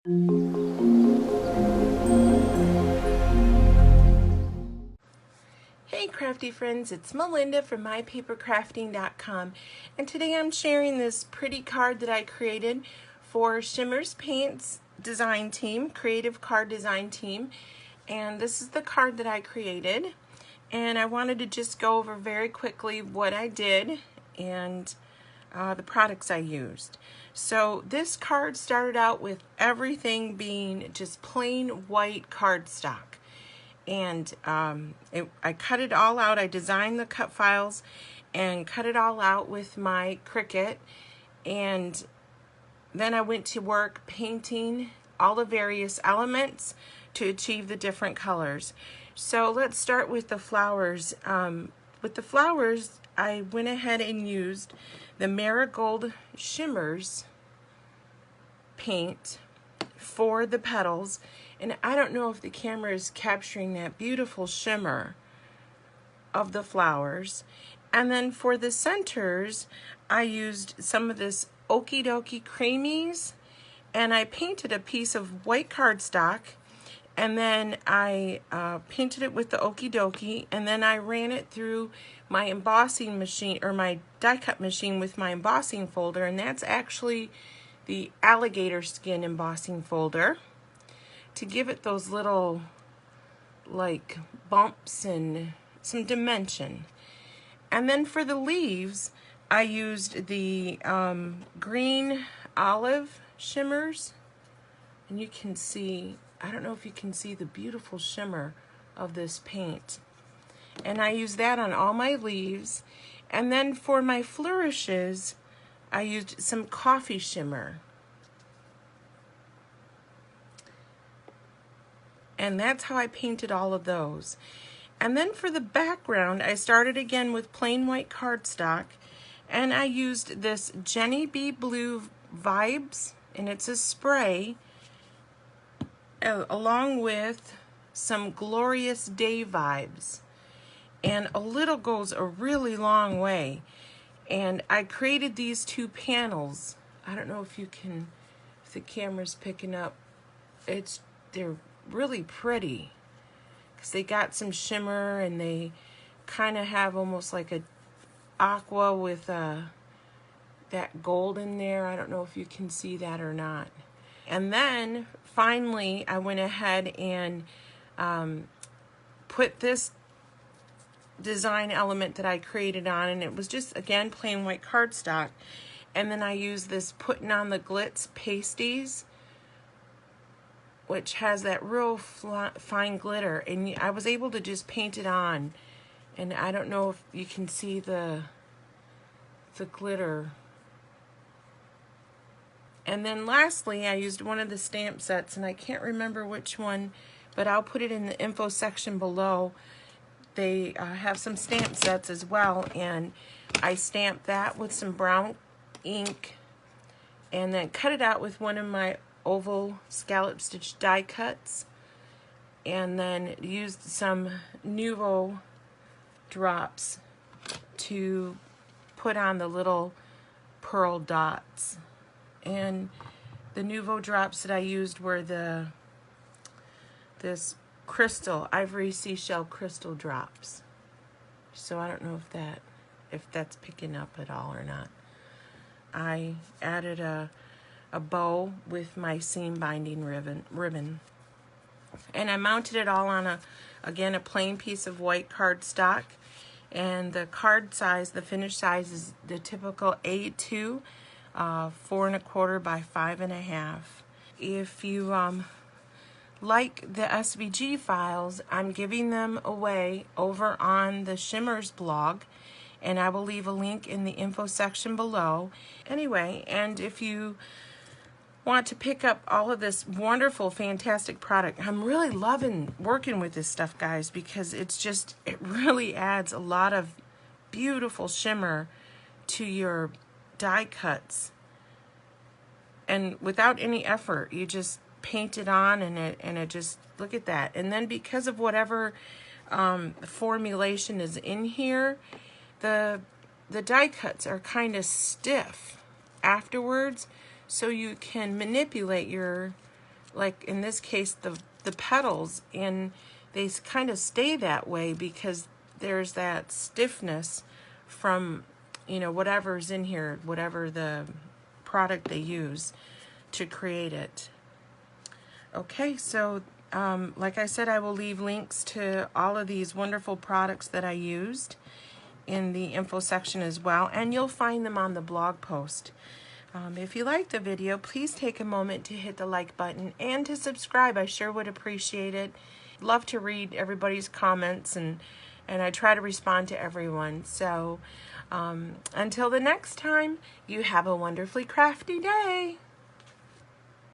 Hey crafty friends, it's Melinda from mypapercrafting.com, and today I'm sharing this pretty card that I created for Shimmerz Paint's design team, creative card design team. And this is the card that I created, and I wanted to just go over very quickly what I did and the products I used. So this card started out with everything being just plain white cardstock. And I cut it all out. I designed the cut files and cut it all out with my Cricut, and then I went to work painting all the various elements to achieve the different colors. So let's start with the flowers. With the flowers, I went ahead and used the Marigold Shimmerz paint for the petals. And I don't know if the camera is capturing that beautiful shimmer of the flowers. And then for the centers, I used some of this Okie Dokie Creamies, and I painted a piece of white cardstock, and then I painted it with the Okie Dokie, and then I ran it through my embossing machine, or my die cut machine, with my embossing folder, and that's actually the alligator skin embossing folder, to give it those little like bumps and some dimension. And then for the leaves, I used the green olive Shimmerz, and you can see, I don't know if you can see the beautiful shimmer of this paint. And I used that on all my leaves. And then for my flourishes, I used some coffee shimmer. And that's how I painted all of those. And then for the background, I started again with plain white cardstock, and I used this Jenny B Blue Vibes, and it's a spray, along with some Glorious Day Vibes. And a little goes a really long way. And I created these two panels. I don't know if you can, if the camera's picking up. They're really pretty because they got some shimmer, and they kind of have almost like a aqua with that gold in there. I don't know if you can see that or not. And then finally I went ahead and put this design element that I created on, and it was just again plain white cardstock, and then I used this Putting on the Glitz pasties, which has that real fine glitter, and I was able to just paint it on. And I don't know if you can see the glitter. And then lastly, I used one of the stamp sets, and I can't remember which one, but I'll put it in the info section below. They have some stamp sets as well, and I stamped that with some brown ink, and then cut it out with one of my oval scallop stitch die cuts, and then used some Nuvo drops to put on the little pearl dots. And the Nuvo drops that I used were this crystal, ivory seashell crystal drops. So I don't know if that's picking up at all or not. I added a bow with my seam binding ribbon. And I mounted it all on again a plain piece of white cardstock. And the card size, the finished size, is the typical A2, 4 1/4 by 5 1/2. If you like the SVG files, I'm giving them away over on the Shimmerz blog, and I will leave a link in the info section below. Anyway, and if you want to pick up all of this wonderful, fantastic product, I'm really loving working with this stuff, guys, because it really adds a lot of beautiful shimmer to your die cuts, and without any effort. You just paint it on, and it just, look at that. And then because of whatever formulation is in here, the die cuts are kind of stiff afterwards, so you can manipulate your like in this case, the petals, and they kind of stay that way because there's that stiffness from, you know, whatever's in here, whatever the product they use to create it. Okay, so like I said, I will leave links to all of these wonderful products that I used in the info section as well, and you'll find them on the blog post. If you liked the video, please take a moment to hit the like button and to subscribe. I sure would appreciate it. Love to read everybody's comments, and I try to respond to everyone. So until the next time, you have a wonderfully crafty day.